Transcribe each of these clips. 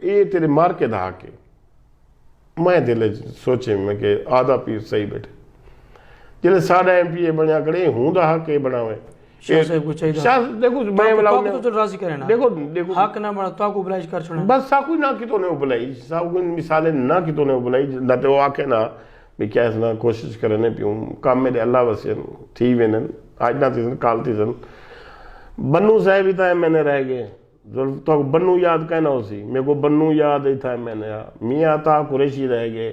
ये तेरे मार के दा के मैं दिल सोचे में कि आधा पीर सही बैठे जिले साढ़ा MPA बनया करे हूं दा हक बनावे शाह साहब को चाहिए देखो मैं तो तो राजी करे ना देखो देखो हक ना बना तो को बुलाइज कर छोड़ा बस साकू ना कितो ने बुलाई साकू मिसाले ना कितो ने बुलाई ना तो आके ना भी क्या ना कोशिश करने पियूं काम मेरे अल्लाह वसियन थी वेनन आज ना थी काल थी सन बन्नू साहब ही था मैंने रह गए तो बन्नू याद कहना उसी मेरे को बन्नू याद ही था मैंने मियाँ था कुरैशी रह गए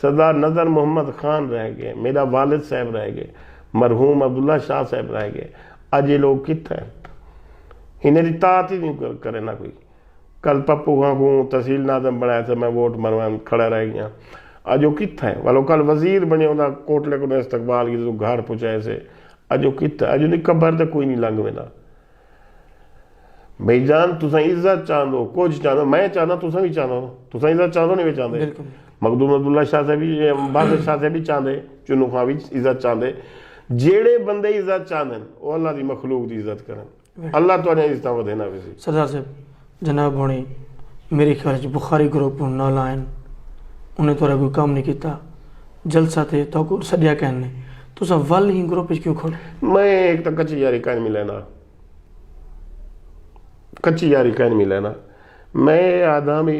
सरदार नज़र मोहम्मद खान रह गए मेरा वालिद साहब रह गए मरहूम अब्दुल्ला शाह साहब रह गए अज ये लोग कितने इन्हें तात ही नहीं करे ना कोई कल पप्पू खां को तहसील नाज़म बनाया था मैं वोट मरवा खड़ा रह गया अज वो कितना है वालो कल वजीर बने होता कोटले को इस्तकबाल की तो घर पहुँचाए से अज वो कितना अज उन्हें कबर तो कोई नहीं लंघ वेना भाईजान तुसा इज्जत चाहदो कुछ चाहदो मैं चाहना तुसा भी चाहदो तुसा इज्जत चाहदो नहीं वे चाहते मखदूम अब्दुल्ला शाह साहब भी बादशाह शाह साहब भी चाहते चुनू खां भी इज्जत चाहते जेड़े बंदे इज्जत चाहते वो अल्लाह की मखलूक की इज्जत करें अल्लाह तो इज्जत वधे ना वैसे सरदार साहब जनाब होनी मेरे ख्याल से बुखारी ग्रुप ना लाइन उन्हें तो कोई काम नहीं किया जलसा थे तो को सदिया कहने तो सब वल ही ग्रुप क्यों खोले मैं एक तो कच्ची यारी कहन मिले ना कच्ची यारी कहन मिले ना मैं आधा भी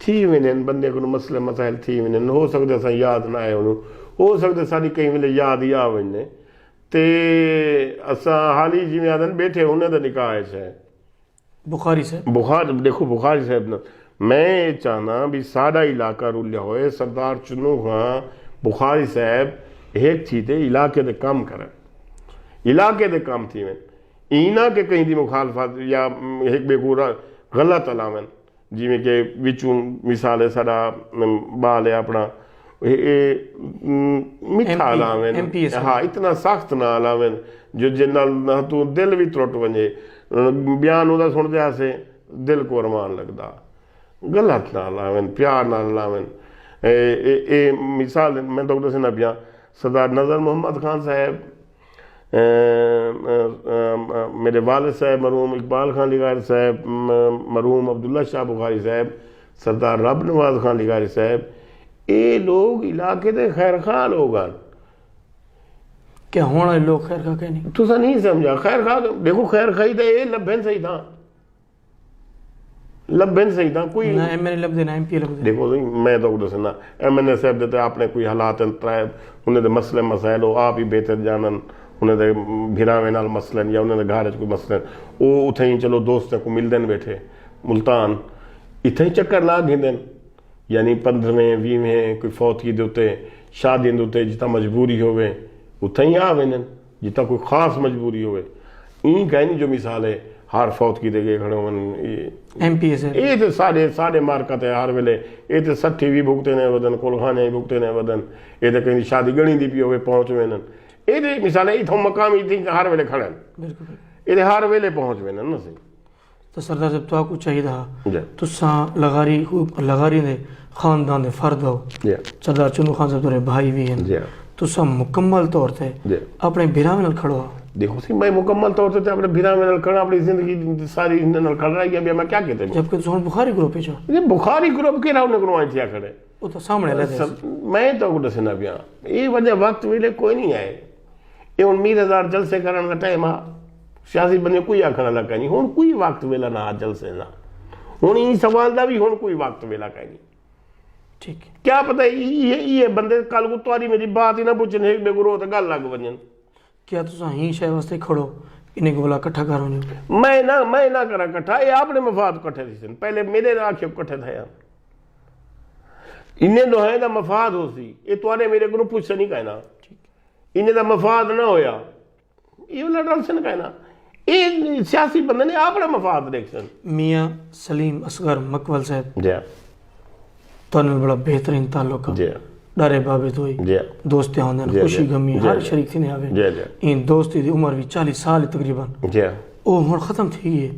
थी वञनि बंदे को मसले मसाइल थी वञनि हो सकता असां याद ना आए वञूं हो सकता साडी कई वेले याद ही आ वञे ते असां हाल ही जिवें आदन बैठे उन्हें तो निकाह है बुखारी साहब बुखार देखो बुखारी साहब ना मैं चाहना भी साडा इलाका रुलिया होए सरदार चुनू खां बुखारी साहब एक थी ते इलाके दे काम करन इलाके दे काम थी वन इना के कहीं दी मुखालफत या एक बेगूरा गलत अलावन जिमें के विचू मिसाल है साडा बाल है अपना मिठा अलावन हाँ इतना सख्त ना अलावन जो जिन्ना तू दिल भी त्रुट वने बयान उदा सुनते आसे दिल को अरमान लगता गलत ना लावन प्यार ना लावन ए मिसाल मैं तो दसना पिया सरदार नज़र मोहम्मद खान साहब मेरे वालिद साहब मरहूम इकबाल खान लिगारी साहब मरहूम अब्दुल्ला शाह बुखारी साहब सरदार रब नवाज खान लिगारी साहब ये लोग इलाके के खैर खा लोग क्या होना लोग खैर खा के नहीं तुसा नहीं समझा खैर खा देखो खैर खाई तो ये लभन सही था लभन सही था कोई ना एमएनए लब देना एमपी लब देना देखो मैं तो दसना एमएनए साहब देते आपने कोई हालात उन्हें तो मसले मसाइल हो आप ही बेहतर जानन उन्हें तो भिरावे नाल मसलन या उन्हें घर कोई मसलन वो उथे ही चलो दोस्तों को मिलदन बैठे मुल्तान इथे ही चक्कर ला घेंदन यानी 15वें 20वें कोई फौतगी दे उत्ते शादी दे उत्ते जितना मजबूरी होवे उथे ही आ वेंदन जितना कोई खास मजबूरी होवे ई कहनी जो मिसाल है हर फौतगी दे गए खड़े वन एमपी से ये तो साढ़े मार्का है हर वेले ये तो 60 भी भुगते ने वदन कोलखाने भुगते ने वदन ये तो कहीं शादी गणी दी पी होवे पहुंच वेनन ये मिसाल है इथों मकाम थी हर वेले खड़े ये हर वेले पहुंच वेनन ना सही तो सरदार साहब तो आपको चाहिए था तुसा लगारी दे खानदान दे फर्द हो सरदार चुनू खान साहब तोरे भाई भी हैं तुसा मुकम्मल तौर पे अपने भिरावे नाल खड़ो देखो सी मैं मुकम्मल तौर पे अपने भिरावे नाल खड़ा अपनी जिंदगी सारी इन नाल खड़ रही है मैं क्या कहते हैं जबकि तुम बुखारी ग्रुप जो ये बुखारी ग्रुप के राव ने कोनो आई थिया खड़े वो तो सामने ले मैं तो दसना पिया ये वजह वक्त वेले कोई नहीं आए ये हुन मीर हजार जलसे करन का टाइम आ सियासी बंदे कोई आखना लगा नहीं हुन कोई वक्त वेला ना जलसे ना हुन ई सवाल दा भी हुन कोई वक्त वेला का नहीं ठीक क्या पता ये बंदे कल को तुम्हारी मेरी बात ही ना पूछने एक बेगुरो तो गल लग वजन क्या तुसा ही शय वास्ते खड़ो इन्हें बोला इकट्ठा करो मैं ना करा इकट्ठा ये आपने मफाद इकट्ठे थी पहले मेरे आखे इकट्ठे थे यार इन्हें तो है ना मफाद हो सी ये तुम्हारे मेरे को पूछ नहीं कहना इन्हें तो मफाद ना होया ये वाला डल से ना कहना ये सियासी बंदे ने अपना मफाद देख सन मियाँ सलीम असगर मकबल साहब जी तो बड़ा बेहतरीन ताल्लुक जी डारे बाबे तो दोस्ती आंदन खुशी गमी हर शरीक थी ने आवे इन दोस्ती दी उम्र भी 40 साल तकरीबन जी ओ हुन खत्म थी है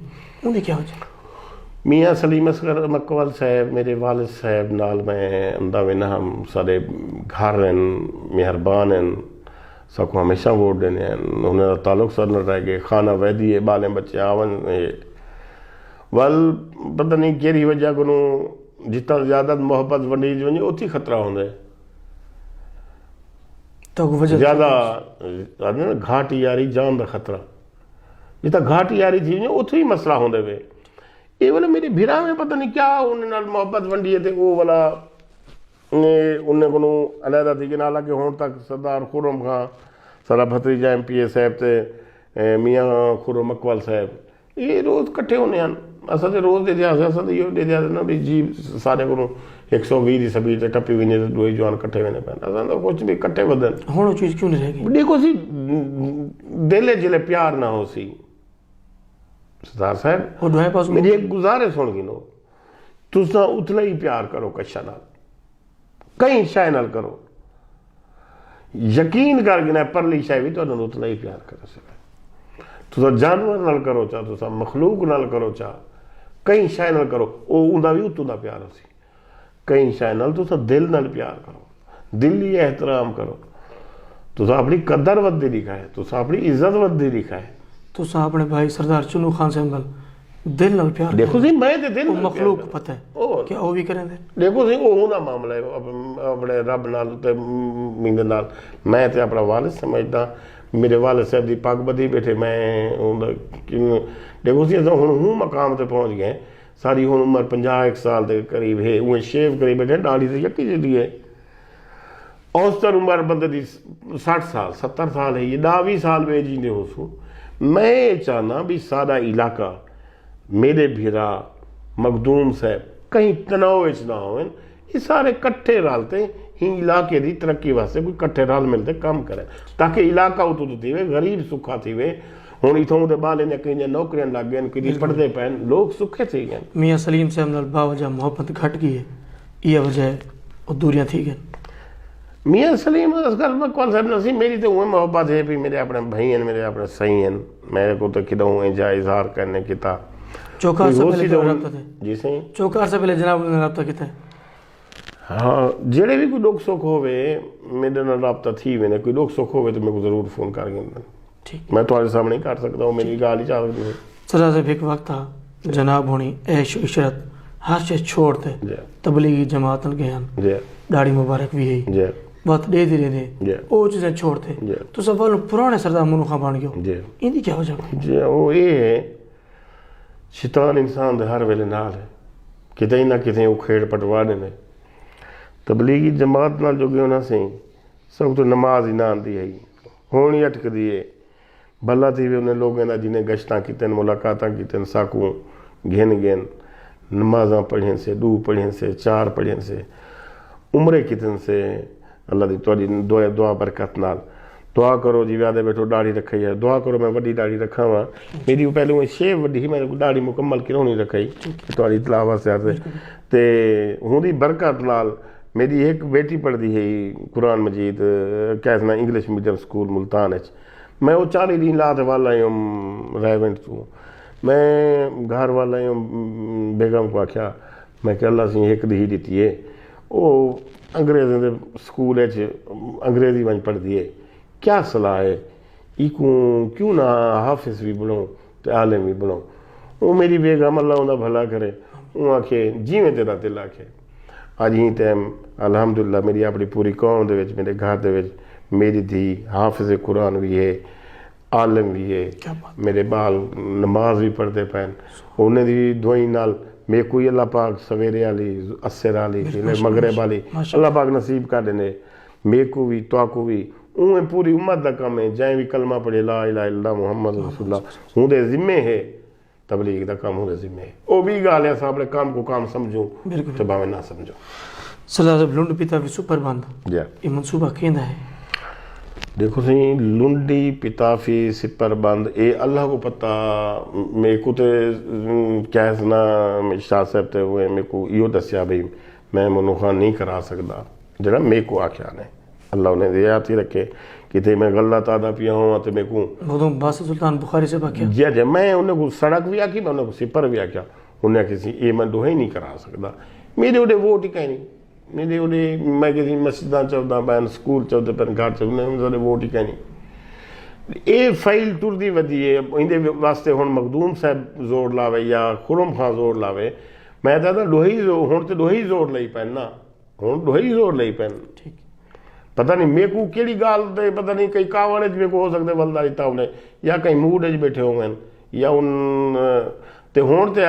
उन्हें क्या हो जाए मियाँ सलीम असगर मकबल साहब मेरे वालिद साहब नाल मैं अंदा वेना हम सारे घर मेहरबान हैं सबको हमेशा वोट देने उन्हें ताल्लुक सर न रह गए खाना वैदी है बालें बच्चे आवन वल पता नहीं कहिड़ी वजह कोन्हो जितां ज़्यादा मोहब्बत वंडी वञे उते ख़तरा हूंदा है। तो वजह ज़्यादा न घाट यारी जान का खतरा, जितना घाट यारी थी वञे उथे ही मसला होंदे वे। ये वाला मेरे भिरा में पता नहीं क्या उन नाल मोहब्बत वंडी है, वो वाला उन्हें को अलहदा थी कि हालांकि हुण तक सरदार खुर्रम खां सारा भतीजा MPA साहब ते मियाँ खुर्रम अकबल साहब ये रोज़ कट्ठे होने हैं। असां ते रोज़ ॾेदिया असां त इहो ॾेदिया न भी जी सारे को 120 की सभी ते टपी वञे तो दोई जवान कट्ठे वेंदे पिया, असां त कुछ भी कट्ठे वधन। हुण चीज़ क्यों नहीं रहेगी? देखो सी दिल जिले प्यार ना हो सी सरदार साहब मेरी एक गुजारिश सुन गिनो, तुसा उतना ही प्यार करो कशा नाल, कई शाय नाल करो, यकीन कर गिना परली शाय भी तुहानू उतना ही प्यार कर सके। तुसा जानवर नाल करो चा, तुसा मखलूक नाल करो चा, कई शाय नाल करो वो उनका भी उतों का प्यार हो सी। कई शाय नाल तुसा दिल नाल प्यार करो, दिल ही एहतराम करो, तुसा अपनी कदर वधदी लिखा है, तुसा अपनी इज्जत वधदी लिखा है। तुसा अपने भाई सरदार चुनू खान साहब नाल दिल नाल प्यार देखो सी मैं ते दिल मखलूक पता है क्या वो भी करें दे। देखो सी वो ना मामला है अपने रब नाल ते मींदे नाल। मैं ते अपना वालिद समझदा, मेरे वालिद साहब दी पग बधी बैठे, मैं देखो सी असां हुण हूँ मकाम ते पहुंच गए, सारी हुण उम्र 50 साल के करीब है, उहे शेव करी बैठे, दाढ़ी ते यकी जदी है। औसतन उम्र बंदे दी 60 साल 70 साल है, ये 10-20 साल वे जींदे हो सू। मैं चाहना भी सारा इलाका मेरे भिरा मखदूम साहब कहीं तनाव ना हो, ये सारे कट्ठे रलते ही इलाके की तरक्की वास्ते कोई कट्ठे रल मिलते काम करें, ताकि इलाका उतों थी वे, गरीब सुखा थी वे। हुण इथों दे बाले ने कई नौकरियां लग गए, कई पढ़ते पैन, लोग सुखे थी गए। मियाँ सलीम साहब नाल बावजह मोहब्बत घट गई है, यह वजह और दूरियां थी गई। मियाँ सलीम असगर अकबल साहब नसी मेरी तो वही मोहब्बत है भी, मेरे अपने भाई हैं, मेरे अपने सही हैं, मेरे को तो किदों जा इजहार करने की था। चौकार से पहले तो रब्ता थे जी सही, चौकार से पहले जनाब ने रब्ता किया है। हाँ जेड़े भी कोई दुख सुख होवे मेरे नाल रब्ता थी वेने, कोई दुख सुख होवे तो मेरे को जरूर फोन कर गिंदन। ठीक, मैं तुम्हारे सामने नहीं कर सकता हूँ, मेरी गाल ही चाह सकती है। सरदार साहब एक वक्त था जनाब होनी ऐश इशरत हर चीज छोड़ते तबलीगी जमात गए, दाढ़ी मुबारक भी है बात दे धीरे दे वो चीजें छोड़ते, तो सब पुराने सरदार मुनू खां बन गयो, इनकी क्या वजह? जी वो ये है शैतान इंसान दे हर वेले नाल है, किते ना किते वो खेड़ पटवा देने। तबलीगी जमात नाल जो गयो ना सही सब तो नमाज ही ना आती है, हुण ही अटकदी है। भला थी वे उन्हें लोगों का जिन्हें गश्तां कीतन, मुलाकातां कीतन, साकू घेन घेन नमाज़ां पढ़ियन से, 2 पढ़ियन से, 4 पढ़ियन से, उम्रे कीतन से। अल्लाह दी तुहाडी दुआ बरकत नाल दुआ करो जी, व्यादे बैठो दाढ़ी रखी है, दुआ करो मैं वड्डी दाढ़ी रखा वा, मेरी पहले शेव वड्डी ही, मैंने दाढ़ी मुकम्मल क्यों नहीं रखाई तुहाडी तलावत से ते हुंदी बरकत नाल। मेरी एक बेटी पढ़दी है कुरान मजीद कैसना इंग्लिश मीडियम स्कूल मुल्तान, मैं वो 40 दिन लाते वाला हूँ रेवेंट तू। मैं घर वाला हूँ बेगम को आख्या, मैं क्या अल्लाह से एक दी दी है, वो अंग्रेज़ों के स्कूल अंग्रेज़ी वंज पढ़ती है, क्या सलाह है इको क्यों ना हाफिज भी बनाऊँ तो आलिम भी बनाऊँ। वो मेरी बेगम अल्लाह उन्हें भला करे, वो आखे जिमें तेरा दिल आखे। अज ही टाइम अलहमदुलिल्लाह मेरी अपनी पूरी कौम दे विच, मेरे घर दे विच मेरी धी हाफिज कुरान भी है, आलिम भी है, मेरे बाल नमाज भी पढ़ते पैन, उन्हें दी दुआई नाल मेरे को अल्लाह पाक सवेरे वाली असर वाली मगरब वाली अल्लाह पाक नसीब कर देने, मेरे को भी तो को भी उन्हें पूरी उम्मत का कम है। जै भी कलमा पढ़े ला इलाहा इल्लल्लाह मुहम्मद रसूलुल्लाह उनके जिम्मे है, तबलीग का काम उनके जिम्मे है। वो भी गाल है अपने काम को काम समझो तो भावे ना समझो। सरदार लुंड पिता भी सुपर बंद ये मनसूबा केंदा है। देखो सही लुंडी पिताफी सिपर बंद ये अल्लाह को पता, मेरे को तो क्या ना शाह साहब थे वो मेरे को यो दसिया भाई मैं मनु खान नहीं करा सकता जरा मेरे को आख्या ने अल्लाह उन्हें याद ही रखे कि मैं गलत आदा पिया हूँ तो मेरे को बादशाह सुल्तान बुखारी से बाकी जी जी मैं उन्हें को सड़क भी आखी, मैं उन्हें को सिपर भी आख्या, उन्हें किसी ये मैं दोहे नहीं करा सकता। मेरे उड़े वोट ही कहीं नहीं, मेरे उड़े मैं किसी मस्जिद चलता पैन, स्कूल चलते पैन, घर चलते वोट ही कहीं नहीं। ਇਹ ਫਾਈਲ ਟੁਰਦੀ ਵਧੀ ਹੈ ਇਹਦੇ ਵਾਸਤੇ ਹੁਣ ਮਖਦੂਮ ਸਾਹਿਬ ਜ਼ੋਰ ਲਾਵੇ ਜਾਂ ਖੁਰਮ ਖਾਂ ਜ਼ੋਰ ਲਾਵੇ ਮੈਂ ਤਾਂ ਦੋਹੀ ਹੁਣ ਤੇ ਦੋਹੀ ਜ਼ੋਰ ਲਈ ਪੈਣ ਨਾ ਹੁਣ ਦੋਹੀ ਜ਼ੋਰ ਲਈ ਪੈਣ ਠੀਕ ਪਤਾ ਨਹੀਂ ਮੇਰੇ ਕੋ ਕਿਹੜੀ ਗੱਲ ਤੇ ਪਤਾ ਨਹੀਂ ਕਈ ਕਾਵਾਂ 'ਚ ਮੇਰੇ ਕੋ ਹੋ ਸਕਦੇ ਬਲਦਾਰੀ ਤਾਂ ਉਹਨੇ ਜਾਂ ਕਈ ਮੂਡ 'ਚ ਬੈਠੇ ਹੋਣ ਜਾਂ ਹੁਣ ਤੇ ਹੁਣ ਤੇ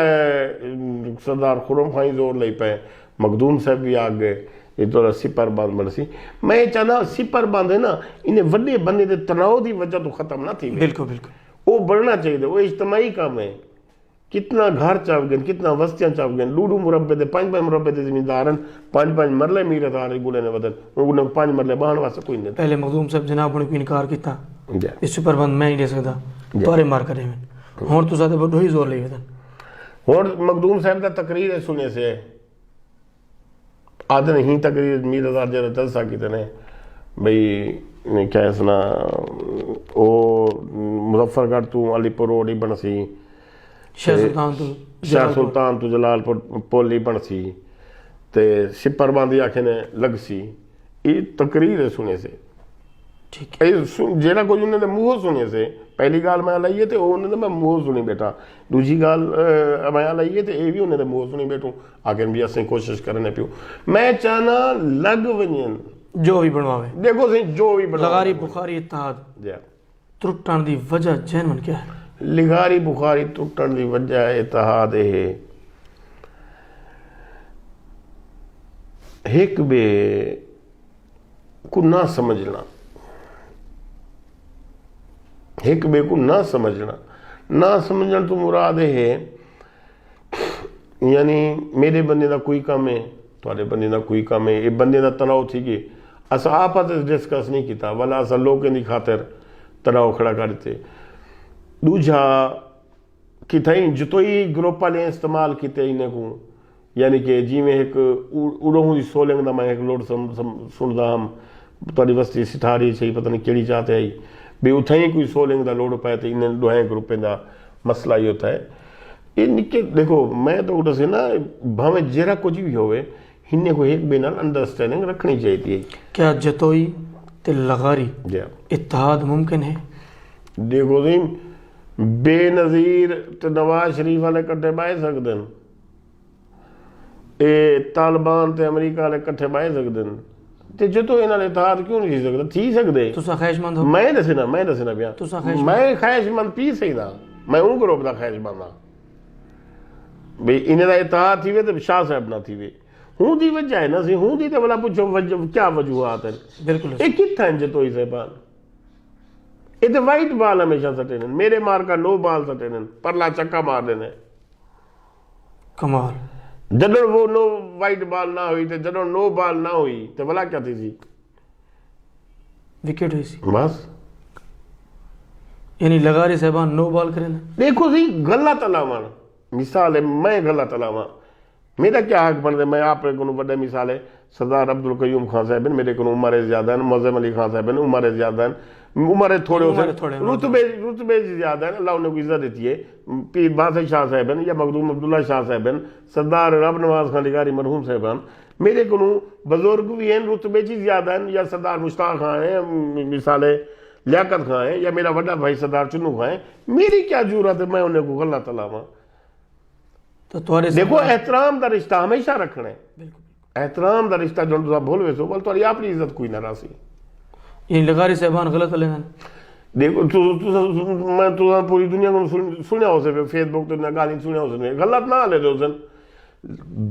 ਸਰਦਾਰ ਖੁਰਮ ਖਾਂ ਜ਼ੋਰ ਲਈ ਪਏ ਮਖਦੂਮ ਸਾਹਿਬ ਵੀ ਆ ਗਏ ਇਹ ਤੋਂ ਸਿਪਰ ਬੰਦ ਬਣ ਸੀ ਮੈਂ ਚਾਹੁੰਦਾ ਸਿਪਰ ਬੰਦ ਹੈ ਨਾ ਇਹਨੇ ਵੱਡੇ ਬੰਦੇ ਦੇ ਤਣਾਅ ਦੀ ਵਜ੍ਹਾ ਤੋਂ ਖਤਮ ਨਾ थी बिल्कुल बिल्कुल वो बढ़ना चाहिए वो इज्तमाही काम है कितना घर चाव गए कितना बस्तियां चाव गए लूडू मुरब्बे दे 5 मुरब्बे दे ज़मींदार 5 मरले मीर तारे गुले ने बदल उन्हें 5 मरले बहाने वास्ते कोई नहीं पहले मखदूम साहब जनाब ने कोई इनकार किया जी इस प्रबंध मैं नहीं दे सकता तोरे मार करे मैं हुण तो साथे बड़ो ही जोर ਲਈ ਵੇਦਨ हुण मखदूम साहब दा तकरीर सुने से आदि नहीं तकरीर मीर हजार जरा जलसा किते ने भाई क्या सुना वो मुजफ्फरगढ़ तू अलीपुर रोड ही बन सी शाह सुल्तान तू जलालपुर पुल ही बन सी ते सिपर बांधी आखे ने लग सी ये तकरीर सुने से ठीक है जेड़ा कुछ उन्होंने मूँह सुने से पहली गाल मैं लाइए तो उन्होंने मैं मूँह सुनी बैठा दूजी गाल मैं लाइए तो ये भी उन्होंने मूँह सुनी बैठूँ आखिर भी असें कोशिश करने पियो मैं चाहना लग वजन जो भी बनवावे देखो सही जो भी लगारी बुखारी इत्तेहाद त्रुटण दी वजह जैनवन क्या है लिगारी बुखारी टुटण दी वजह इत्तेहाद है एक बे को ना समझना एक बे को ना समझना तो मुराद है यानी मेरे बंदे का कोई काम है थोड़े बंदे का कोई काम है ये बंदे का तनाव थी कि अस आपस डिस्कस नहीं किया वाला अस लोगों की खातिर तनाव खड़ा करते दूजा कितई जितोई ग्रुप वाले इस्तेमाल किते इन्हें को यानी कि जिमें एक उड़ों की सोलंग का मैं एक लोड सुनता हम थोड़ी बस्ती सिठारी सही पता नहीं केड़ी चाहते आई भी उठ ही कोई सोलंग का लोड पाए तो इन्हें दोहें ग्रुपें का मसला ही होता है ये निके देखो मैं तो उठ से ना भावें जरा कुछ भी होवे इन्हें को एक बिना अंडरस्टैंडिंग रखनी चाहिए क्या जतोई ते लगारी इत्तेहाद मुमकिन है देखो जी बेनज़ीर तो नवाज शरीफ वाले कट्ठे बाहे सकते हैं ये तालिबान ते अमरीका वाले कट्ठे बाहे सकते हैं ते जो इन्होंने इत्तेहाद क्यों नहीं सकते थी सकते तुसा ख्वाहिशमंद हो मैं दसना पिया तुसा मैं ख्वाहिशमंद पी सकदा मैं उन ग्रुप का ख्वाहिशमंद हाँ भाई इन्हें इत्तेहाद थी वे तो शाह साहब ना थी वे हूँ दी वजह है ना सी हूँ दी तो भला पूछो क्या वजूहत है बिल्कुल ये कितना है जतोई साहबान ये तो वाइट बाल हमेशा सटे ने मेरे मार का नो बाल सटे ने परला चक्का मार देने कमाल जदों वो नो वाइट बाल ना हुई तो जदों नो बाल ना हुई तो भला क्या थी विकेट हुई सी बस यानी लगारी साहबान नो बॉल करें देखो सी गलत अलावन मिसाल है मैं गलत अलावा मेरा क्या हक बनता मैं आप को बड़े मिसाल है सरदार अब्दुल कयूम खान साहब मेरे को उम्र ज्यादा है मुअज़्ज़म अली खान साहब उम्र ज्यादा है उम्र थोड़े रुतबे ज्यादा है अल्लाह उन्हें इज्जत देती है पीर बादशाह शाह साहब या मखदूम अब्दुल्ला शाह साहब सरदार रब नवाज खान लिगारी मरहूम साहब मेरे को बुजुर्ग भी हैं रुतबे ज्यादा है या सरदार मुश्ताक खान है मिसाल लियाकत खान है या मेरा बड़ा भाई सरदार चुन्नू खान है मेरी क्या जरूरत है मैं उन्हें को गलत अलावा तो तुम्हारे देखो एहतराम का रिश्ता हमेशा रखना है एहतराम का रिश्ता जो तुम भूल वैसो बोल तुम्हारी अपनी इज्जत कोई ना रासी ये लगारी साहबान गलत लेना देखो मैं पूरी दुनिया को सुनिया हो सके फेसबुक तो गाली सुनिया हो सके गलत ना ले दो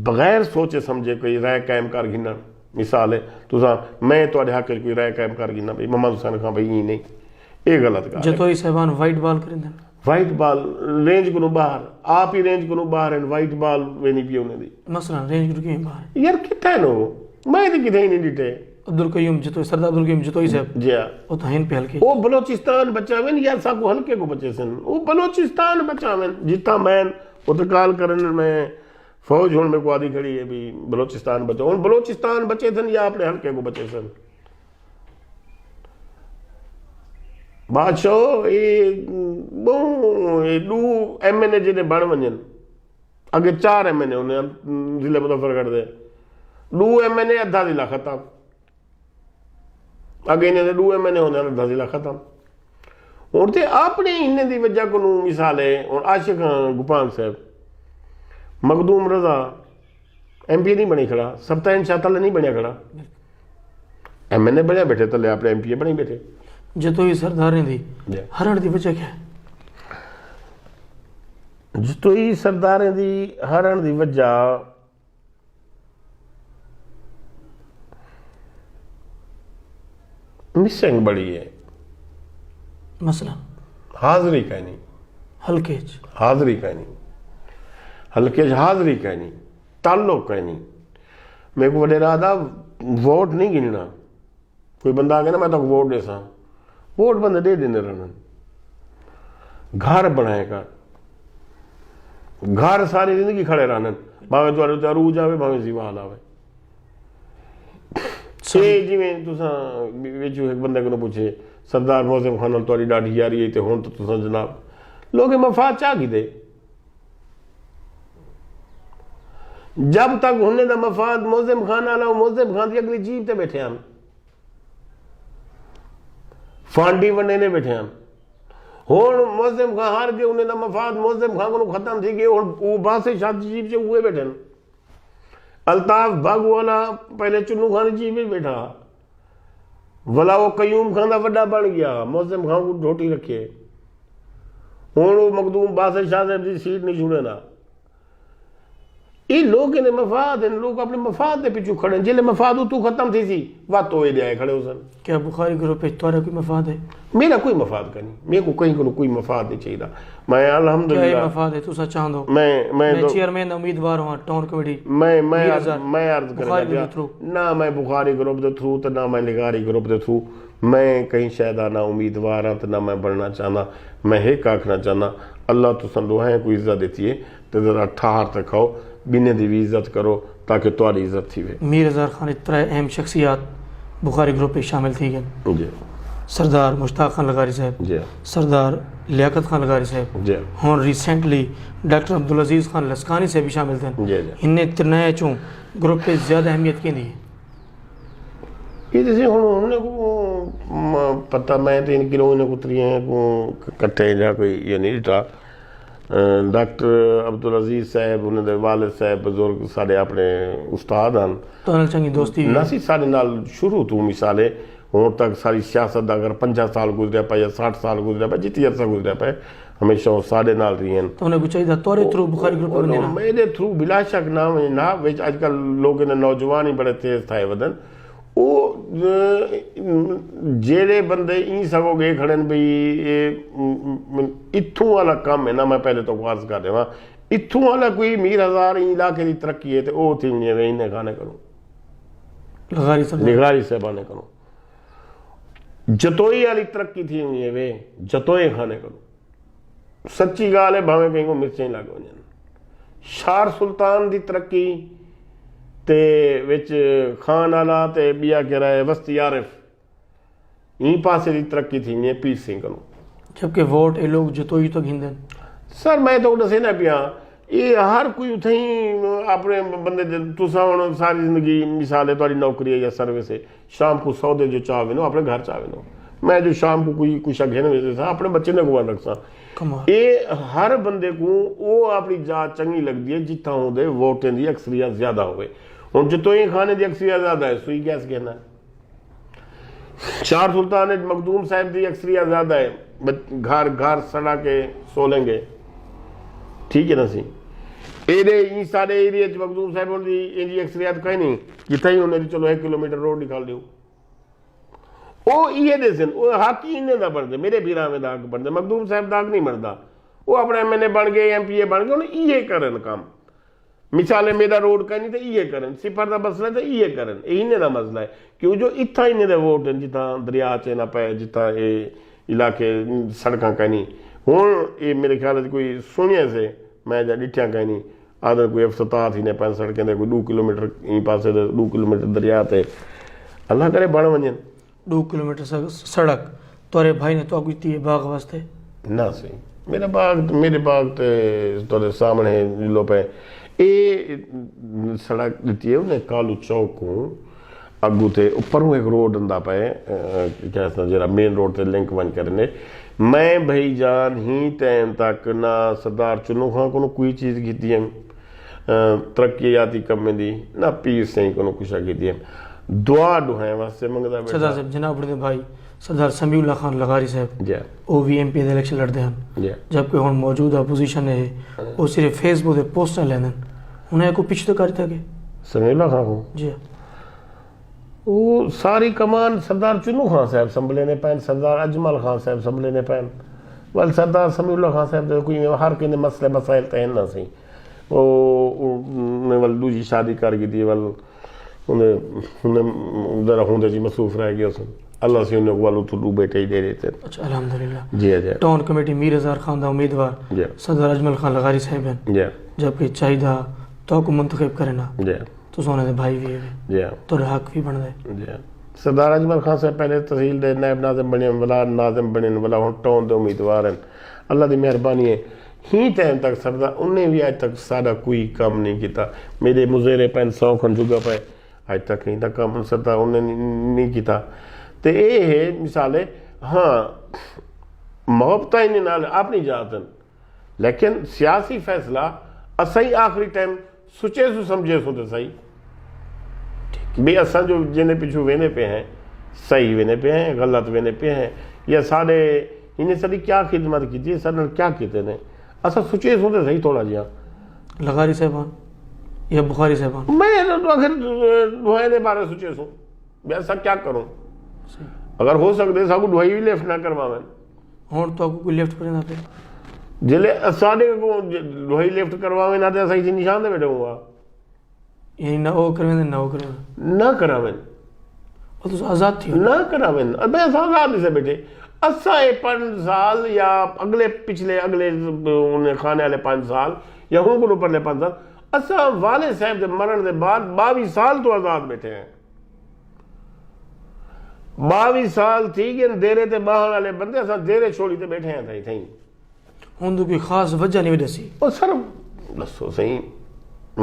बगैर सोचे समझे कोई राय कायम कर गिना मिसाल है तुसा मैं थोड़े हक कोई राय कायम कर गिना भाई मोहम्मद हुसैन खान भाई नहीं ये गलत गल जतोई साहबान वाइट बॉल करें वाइट बॉल रेंज को बाहर आप ही रेंज को बाहर है वाइट बॉल वे नहीं पियो ने दी मसलन रेंज को क्यों बाहर यार कितना है नो मैं तो किथे ही नहीं डिटे अब्दुल कयूम जतोई सरदार अब्दुल कयूम जतोई साहब जी वो तो हिन पे हल्के वो बलोचिस्तान बचावेन यार सा को हल्के को बचे सन वो बलोचिस्तान बचावेन जितना मैन उतकाल करन में फौज होने में को आदि खड़ी है भी बलोचिस्तान बचाओ और बलोचिस्तान बचे सन या अपने हल्के को बचे सन बादशाह ये दू एमएनए जिने बण वञनि अगे 4 एमएनए उन्हें जिले मुज़फ्फरगढ़ दे 2 एमएनए अद्धा जिला खत्म अगे इन्हें 2 एमएनए होने अद्धा जिला खत्म ਹੁਣ ਤੇ ਆਪਣੇ ਇੰਨੇ ਦੀ ਵਜ੍ਹਾ ਕੋਲੋਂ ਮਿਸਾਲ ਹੈ ਹੁਣ ਆਸ਼ਿਕ ਗੁਪਾਨ ਸਾਹਿਬ ਮਖਦੂਮ ਰਜ਼ਾ MP ਨਹੀਂ ਬਣੀ ਖੜਾ ਸਬਤਾਇਨ ਸ਼ਾਤਲ ਨਹੀਂ ਬਣਿਆ ਖੜਾ MNA ਬਣਿਆ ਬੈਠੇ ਥੱਲੇ ਆਪਣੇ MPA ਬਣੀ ਬੈਠੇ ਜਤੋਈ ਸਰਦਾਰਾਂ ਦੀ ਹਰਣ ਦੀ ਵਜ੍ਹਾ ਕਿਆ ਜਤੋਈ ਸਰਦਾਰਾਂ ਦੀ ਹਰਣ ਦੀ ਵਜ੍ਹਾ मिसिंग बड़ी है मसलन हाजरी का नहीं हल्के हाजरी का नहीं हल्के हाजरी का नहीं ताल्लुक का नहीं मेरे को वडेरा दा वोट नहीं गिनना कोई बंदा आ गया ना मैं तो वोट दे सा वोट बंदे दे देने रहना घर बनाएगा घर सारी जिंदगी खड़े रहने भावे तो अरूज आवे भावे जीवाल आवे जिमें तुसा विच एक बंदे को पूछे सरदार मोहसिन खान नाल तुहाडी डाढ़ी यारी है ते हुण तो तुसा जनाब लोग मफाद चाह की दे जब तक हुन्ने दा मफाद मोहसिन खान आला मोहसिन खान की अगली जीप ते बैठे हम फांडी वने ने बैठे हम हुण मोहसिन खान हार के उन्हें दा मफाद मोहसिन खान को खत्म थी गए हुण वो बासे शादी जीप से हुए बैठे अल्ताफ बागू वाला पहले चुन्नू खान जी में बैठा वाला वो कयूम खान का बड़ा बन गया मोहसिन खान को ढोटी रखे हूँ वो मखदूम बादशाह शाह साहब की सीट नहीं छुड़े ना ये लोग ने मफाद है लोग अपने मफाद के पिछू खड़े जिले मफाद तू खत्म थी सी बात तो दे आए खड़े हो सन क्या बुखारी ग्रुप पे तुम्हारा कोई मफाद है मेरा कोई मफाद का नहीं मेरे को कहीं को कोई मफाद नहीं चाहिए मैं अल्हम्दुलिल्लाह मफाद है तू सच चाहदो मैं चेयरमैन उम्मीदवार हूं टाउन कमेटी मैं अर्ज कर ना मैं बुखारी ग्रुप के थ्रू तो ना मैं लिगारी ग्रुप के थ्रू मैं कहीं शायद ना उम्मीदवार हाँ तो ना मैं बनना चाहना मैं एक आखना चाहना अल्लाह तुसन दुआएं को इज्जत देती है तो जरा ठहार तक खाओ बिने दी भी इज्जत करो ताकि तुम्हारी इज्जत थी वे मीर अज़हर खान इतने अहम शख्सियात बुखारी ग्रुप में शामिल थी गए जी सरदार मुश्ताक खान लगारी साहब जी सरदार लियाकत खान लगारी साहब जी और रिसेंटली डॉक्टर अब्दुल अजीज़ खान लस्कानी से भी शामिल थे जी जी इन्हें तिरनाए चूँ ग्रुप पे ज़्यादा अहमियत की दी ये जैसे हमने को पता मैं तो इन किलो इन्हें कुतरी हैं को कट्ठे जा कोई ये नहीं था डॉक्टर अब्दुल अजीज साहब उन्होंने वालिद साहब बुजुर्ग सारे अपने उस्ताद हैं तो चंगी दोस्ती नासी सारे नाल शुरू तू मिसाले हुण तक सारी सियासत अगर 50 साल गुजरिया पे या 60 साल गुजरिया पे जितनी अरसा गुजरिया पे हमेशा वो सारे नाल रही हैं तो उन्हें कुछ चाहिए तोरे थ्रू बुखारी ग्रुप बने ना मेरे थ्रू बिला शक ना विच आजकल लोग ने नौजवान ही बड़े तेज थाए वदन वो जेड़े बंदे ई सकोगे खड़े बई इत्थों वाला काम है ना मैं पहले तो अर्ज कर देवा इत्थों वाला कोई मीर हजार इलाके की तरक्की है तो वो थी इन्हें खाने करूँ लिगारी साहबाने करूँ जतोई वाली तरक्की थी हुई वे जतोई खाने करूँ सच्ची गाल है भावे कहीं को मिर्चें लग वजन शार सुल्तान की तरक्की ते विच खान आला ते बिया कह रहा है वस्ती आरिफ यहीं पासे की तरक्की थी ने पीर सिंह को जबकि वोट ये लोग जतोई तो घिंदन सर मैं तो दसे ना पिया ये हर कोई उथे अपने बंदे तुसा हुण सारी जिंदगी मिसाल है तुम्हारी नौकरी है या सर्विस है शाम को सौदे जो चाहे नो अपने घर चाहे नो मैं जो शाम को कोई कुछ अगे ना अपने बच्चे ने गुआन रखसा ये हर बंदे को वो अपनी जात चंगी लगती है जितना होंगे वोटें की अक्सरियत ज्यादा होवे हुण जितोई खाने की अक्सरियत ज्यादा है सुई गैस कहना शार सुल्तान मखदूम साहब की अक्सरियत ज्यादा है घर घर सड़ा के सो लेंगे ठीक है ना सी ये सारे एरिया मखदूम साहब की अक्सरियत कहीं नहीं जितना ही उन्हें चलो 1 किलोमीटर रोड निकाल दो वो ये देसन वो हक ही इन्हें दा बनते मेरे भीरा में दाग बनते मखदूम साहब दाग नहीं बनता वो अपने MNA बन गए MPA बन गए उन्हें ये करन काम मिसाल मेरा रोड का नहीं तो ये करन सिफर का मसला तो ये करन इन्हें दा मसला है क्यों जो इतना इन्हें दे वोट हैं जितना दरिया च ना पे जितना ये इलाके सड़क का नहीं हुण ये मेरे ख्याल से कोई सुनिया से मैं जा डिठिया कहीं नहीं आदर कोई अफसता थी ने पैं सड़कें कोई 2 किलोमीटर ई पासे 2 किलोमीटर दरिया ते अल्लाह करे बण वञनि 2 किलोमीटर सड़क तोरे भाई ने तो अगुती है बाग वास्ते ना सही मेरे बाग ते तोरे सामने लो पे ये सड़क दी है उन्हें कालू चौक को अगू ते ऊपर एक रोड आंदा पे क्या जरा मेन रोड ते लिंक वन करने मैं भाईजान ही टाइम तक ना सरदार चुन्नू खां को कोई चीज़ की तरक्याती कमें दी ना पीर सिंह को कुछ की दुआ दुआएं वास्ते मंगदा सरदार साहब जनाब अपने भाई सरदार समीउल्लाह खान लगारी साहब जी वो भी MP ਦੇ ਇਲੈਕਸ਼ਨ ਲੜਦੇ ਹਨ जबकि ਹੁਣ ਮੌਜੂਦਾ ਪੋਜੀਸ਼ਨ ਹੈ ਉਹ ਸਿਰਫ ਫੇਸਬੁੱਕ ਦੇ ਪੋਸਟਾਂ ਲੈਂਦੇ ਹਨ ਉਹਨੇ ਕੋਈ ਪਿੱਛੇ ਕਰ ਦਿੱਤਾ ਕਿ समीउल्लाह खां को जी वो सारी कमान सरदार चुन्नू खान साहब संभले ने पैन सरदार अजमल खान साहब संभले ने पैन वल सरदार समीउल्लाह खान साहब तो कोई हर किने मसले मसाइल तय ना सही वो ने वल दूजी शादी कर गई थी वल उन्हें जरा होंदे जी मसरूफ रह गया उस अल्लाह से उन्हें वालों तो बेटे ही दे देते अच्छा अल्हम्दुलिल्लाह जी जी टाउन कमेटी मीर हज़ार खान दा उम्मीदवार जी सरदार अजमल खान लगारी साहब हैं जी जबकि चाहिदा तो को मुंतखब करे ना जी तो सोने दे भाई भी है जी तो हक भी बन दे जी सरदार अजमल खान साहब पहले तहसील दे नायब नाज़िम बने वाला नाज़िम बने वाला हुन टाउन दे उम्मीदवार हैं अल्लाह दी मेहरबानी है ही टाइम तक सरदार उन्हें भी आज तक सारा कोई काम नहीं किया मेरे मुजेरे पैन 100 खन जुगा पे आज तक नहीं था काम सरदार उन्हें नहीं किया तो ये है मिसाल हाँ मोहब्बत इन नाल अपनी जातन लेकिन सियासी फैसला असई आखिरी टाइम सोचे सो समझे सो तो सही भी असा जो जिन्हें पिछू वेने पे हैं सही वेने पे हैं गलत वेने पे हैं या साढ़े इन्हें सारी क्या खिदमत की थी सर क्या किते ने असा सोचे सो तो सही थोड़ा जिहा लगारी साहबान या बुखारी साहबान मैं तो आखिर दुआए दे बारे सोचे सो मैं ऐसा क्या करूं अगर हो सकते साकू दुआई भी लिफ्ट ना करवावें हुन तो कोई लिफ्ट करे ना पे जिले साढ़े को दुआई लिफ्ट करवावें ना तो सही से निशान दे बैठे हुआ यही ना वो करवें ना वो करवें ना करावें वो तो आज़ाद थी ना करावें अबे आज़ाद से बैठे असा 5 साल या अगले पिछले अगले उन्हें खाने वाले 5 साल या हूँ को परले 5 साल असा वाले साहब के मरण के बाद 22 साल तो आज़ाद बैठे हैं 22 साल थी गए देरे ते बाहर वाले बंदे असा देरे छोड़ी ते बैठे हैं थई हुन तो कोई खास वजह नहीं दसी ओ सर दसो सही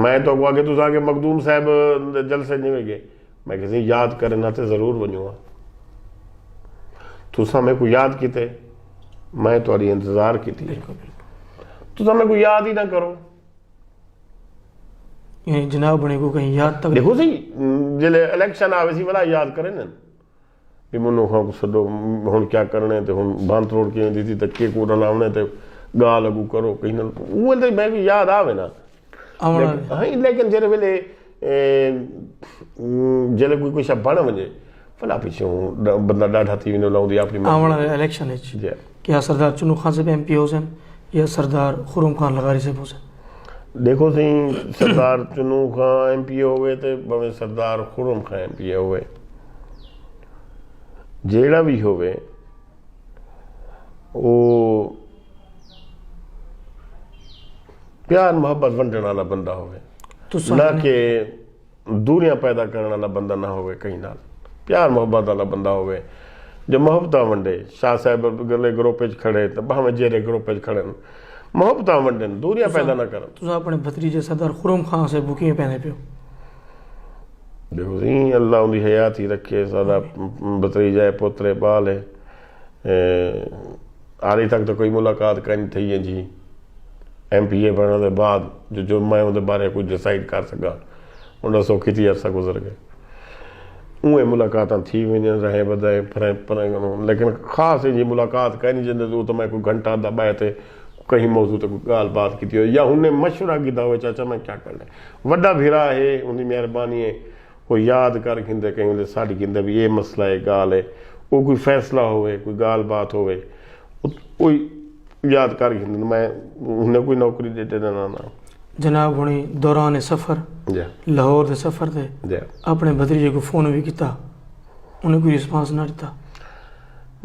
मैं तो आगे तुस आके मखदूम साहब जलसे नहीं गए मैं किसी याद करना तो जरूर बनूंगा तुसा मैं को याद किते मैं थोड़ी इंतजार की थी तुसा मैं को याद ही ना करो ये जनाब बने को कहीं याद तक देखो सी जिले इलेक्शन आवे सी वाला याद करे ना भी मनो खां को सदो हुन क्या करने ते हुन बांत रोड के दी थी तक्के को रलावने ते गाल अगू करो कहीं ना वो तो मैं भी याद आवे ना हाँ लेकिन जेरे वेले जेले कोई कुछ बण वने फला पीछे बंदा डाढ़ा थी विनो लाउंदी अपनी आवण इलेक्शन है जी क्या सरदार चुन्नू खान साहब MP हुसैन या सरदार खुरम खान लगारी साहब हुसैन देखो सही सरदार चुन्नू खान MP होवे ते भावे सरदार खुरम खान MP होवे जेड़ा भी होवे वो प्यार मोहब्बत वंडण वाला बंदा होवे ना कि दूरियां पैदा करने वाला बंदा ना होवे कहीं नाल प्यार मोहब्बत वाला बंदा होवे जो मोहब्बत वंडे शाह साहब गले ग्रुप च खड़े तो भावें जेरे ग्रुप च खड़े मोहब्बत वंडन दूरियां पैदा ना करन तुसा अपने भतीजे सरदार खुरम खान से बुकी पैने पियो देखो जी अल्लाह उनकी हयात ही रखे सादा भतीजा पोतरे बाल है हाली तक तो कोई मुलाकात करनी थी है जी MPA बनने के बाद जो मैं उनके बारे कुछ डिसाइड कर सका उन सौखी थी अरसा गुजर गए उहे मुलाकात थी वन रहे बदाए पर लेकिन खास जी मुलाकात करनी जिंदगी तो मैं कोई घंटा दबाए थे कहीं मौजूद तो कोई गाल बात की हो या उन्हें मशवरा किया हो चाचा मैं क्या कर ले वड्डा भिरा है उनकी मेहरबानी है कोई याद कर खिंदे कहीं साड़ी खिंदे भी ये मसला है गाल है वो कोई फैसला होवे कोई गाल बात होवे कोई याद कर खिंदे मैं उन्हें कोई नौकरी देते ना ना जनाब हुणी दौरान सफ़र लाहौर के सफ़र से अपने भतीजे को फ़ोन भी किया उन्हें कोई रिस्पांस ना दिता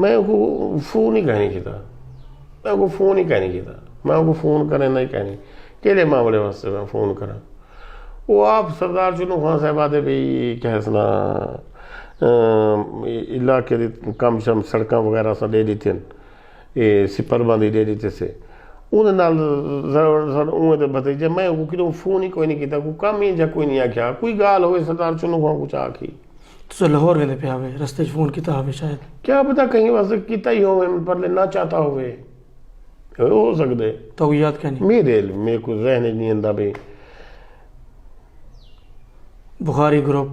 मैं वो फ़ोन ही कहनी किया मैं को फ़ोन ही कहनी किया मैं को फ़ोन करें नहीं कहनी केड़े मामले वास्ते मैं फ़ोन करा वो आप सरदार चुन्नू खान साहब आते भी क्या सुना इलाके कम शम सड़क वगैरह सा दे दी ये सिपरबंदी दे दी से उन्हें उन्हें तो भतीजे मैं कि फ़ोन ही कोई नहीं किया कोई कम ही जा कोई नहीं आख्या कोई गाल हो सरदार चुन्नू खान कुछ आखी तुस लाहौर वेंदे पे आवे रस्ते च फोन कीता होवे शायद क्या पता कहीं वास्ते किता ही होवे पर लेना चाहता होवे हो सकदे तो याद क्या नहीं मेरे को जहन नहीं आंदा भाई बुखारी ग्रुप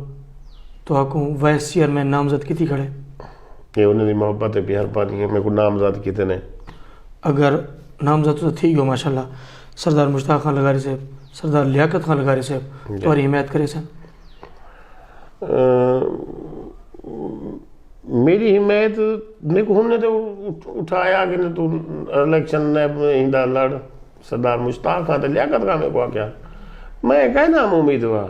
तो आकू वाइस चेयरमैन नामजद की खड़े ये उन्हें मोहब्बत है प्यार पानी है मेरे को नामजद किते ने अगर नामजद तो ठीक हो माशाल्लाह सरदार मुश्ताक खान लगारी साहब सरदार लियाकत खान लगारी साहब तुम्हारी हिमायत करे सन मेरी हिमायत मेरे को हमने तो उठाया कि तू इलेक्शन हिंदा लड़ सरदार मुश्ताक खान तो लियाकत खान मेरे को आख्या मैं कहना उम्मीदवार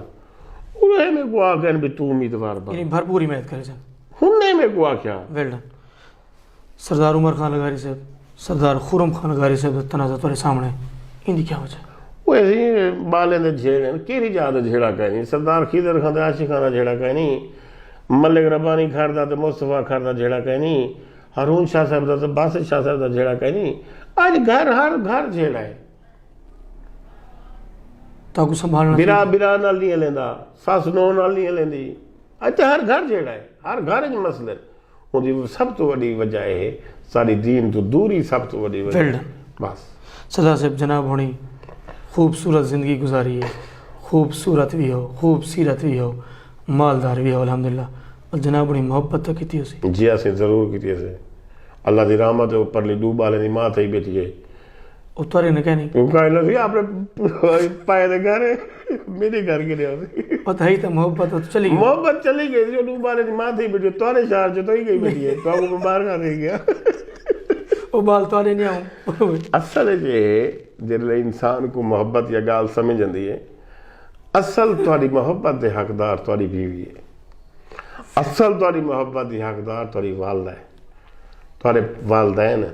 उन्हें मेरे को आख्या भी तू उम्मीदवार बन यानी भरपूर हिमायत करे सन हमने मेरे को आख्या वेल डन सरदार उमर खान लगारी साहब सरदार खुरम खान लगारी साहब तनाज़ा तुम्हारे सामने इनकी क्या वजह वो ऐसे ही बालें दे झेड़े केरी ज्यादा झेड़ा कहनी सरदार खीदर खान आशिक खान झेड़ा कहनी मलिक रब्बानी खारदा तो मुस्तफा खारदा झेड़ा कहनी हारून शाह साहब का तो बासित शाह साहब का झेड़ा कहनी आज घर हर घर झेड़ा है ताकू संभालना बिरा बिरा नाल नहीं लेंदा सस नो नाल नहीं लेंदी आज हर घर झेड़ा है हर घर च मसले उनकी सब तो बड़ी वजह है सारी दीन तो दूरी सब तो बड़ी वजह बस सदा साहब जनाब होनी खूबसूरत ज़िंदगी गुजारी है खूबसूरत भी हो खूब सीरत भी हो मालदार भी हो अल्हम्दुलिल्लाह और जनाब होनी मोहब्बत तो की उसी जी असें जरूर की असें अल्लाह की रहमत ऊपर ली डूब वाले की माँ थी बैठी है उतारे ने कहनी नहीं आपने पाए थे घर मेरे घर के लिए पता ही था मोहब्बत तो चली गई मोहब्बत चली गई जो डूब वाले की माँ थी बैठी तोरे शहर जो तो ही गई बैठी है तो आपको बाहर का रह गया वो बाल तो नहीं आऊँ असल जे जिसले इंसान को मोहब्बत या गाल समझ आती है असल थोड़ी मोहब्बत के हकदार थोड़ी बीवी है असल थोड़ी मोहब्बत की हकदार थोड़ी वालदा है थोड़े वालदैन हैं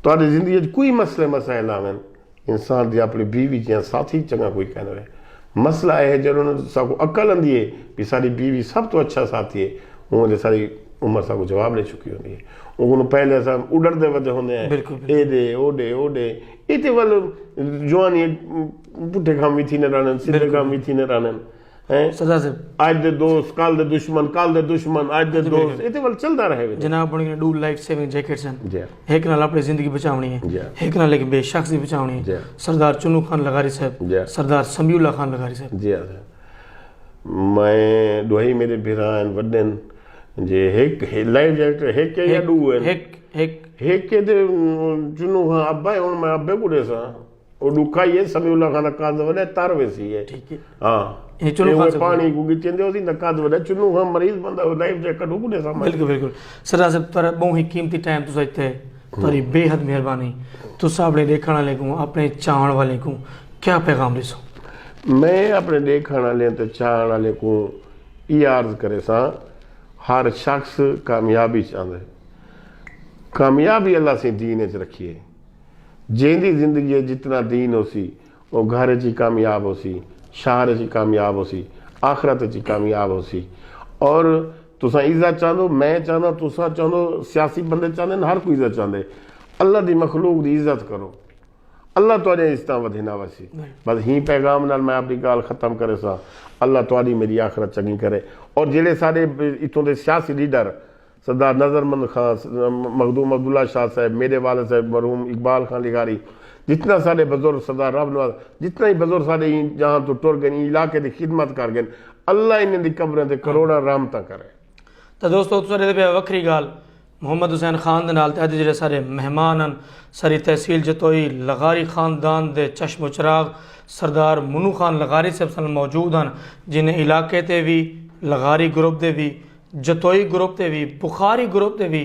थोड़ी जिंदगी कोई मसले मसाइल आवन इंसान की अपनी बीवी या साथी चंगा कोई कहना है मसला है जो उन्होंने साको अकल आंदी है भी सारी बीवी सब तो अच्छा साथी है उन्होंने सारी उम्र साको जवाब दे चुकी होती है उन्होंने पहले अस उड़ते वधे होंगे एडे ओडे ओडे इतने वाल जवानी पुठे काम भी थी न रहन सीधे काम भी थी न रहन सदा साहब आज दे दोस्त कल दे दुश्मन आज दे दोस्त इतने वाल चलता रहे जनाब बनी डू लाइफ सेविंग जैकेट्स हैं जी एक नाल अपनी जिंदगी बचावनी है एक नाल एक बेशख्स दी बचावनी है सरदार चुन्नू खान लगारी साहब सरदार समीउल्लाह खान लगारी साहब जी मैं दोही मेरे बिरान वडन जे एक लाइफ जैकेट एक के या डू है एक के दे चुन्नू खान अब्बा है मैं अब्बे बुढ़े सा वो दुखा ये समीउल्लाह खान का वडे तार वैसी है ठीक है हां ये पानी को गिचंदे होसी न काद वडे चुन्नू खान मरीज बंदा लाइफ जैकेट बुढ़े सा बिल्कुल बिल्कुल सरदार साहब तारा बहुत ही कीमती टाइम तुसा इत्थे तारी बेहद मेहरबानी तुसा अपने देखण वाले को अपने चाहण वाले को क्या पैगाम दिसो मैं अपने देखण वाले ते चाहण वाले को ये अर्ज करे सा हर शख्स कामयाबी चाहता है कामयाबी अल्लाह से दीन च रखिए जेंदी जिंदगी जितना दीन हो सी वो घर च कामयाब हो सी शहर च कामयाब हो सी आखरत च कामयाब हो सी और तुसा इज्जत चाहते मैं चाहना तुसा चाहते सियासी बंदे चाहते हर कोई इज्जत चाहते अल्लाह की मखलूक की इज्जत करो अल्लाह तुहाडे इज्जतां वधेना वसी बस ही पैगाम नाल मैं अपनी गाल खत्म करे सा अल्लाह तुहाडी मेरी आखरत चंगी करे और जेड़े सारे इतों के सियासी लीडर सरदार नजरमंद खान मखदूम अब्दुल्ला शाह साहब मेरे वाले साहब मरहूम इकबाल खान लिगारी जितना सारे बुजुर्ग सरदार रब नवाज जितना ही बुजुर्ग सारे जहाँ तो टुर गए इलाके की खिदमत कर गए अल्लाह इन्हें दी कब्रें ते करोड़ा रहमत करे तो दोस्तों तुसां पे वक्री गाल मोहम्मद हुसैन खान दे नाल ते अज जेह्ड़े सारे मेहमान हैं सारी तहसील जतोई लगारी खानदान दे चश्मो चिराग सरदार मुनू खान लगारी साहब मौजूद हैं जिन्हें इलाके ते भी लगारी ग्रुप दे भी जतोई ग्रुप ते भी बुखारी ग्रुप ते भी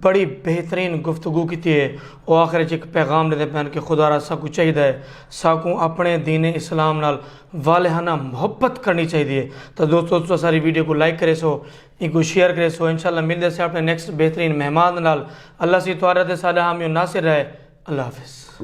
बड़ी बेहतरीन गुफ्तगू की है और आखिर एक पैगाम देते पैन कि खुदारा साकू चाहिए साकू अपने दीन इस्लाम नाल वालहाना मोहब्बत करनी चाहिए। तो दोस्तों सारी वीडियो को लाइक करे सो इनको शेयर करे सो इंशाल्लाह मिलते से अपने नेक्स्ट बेहतरीन मेहमान नाल अल्लाह सी तुआरा ते सादा हामी नासिर रहे। अल्लाह हाफिज़।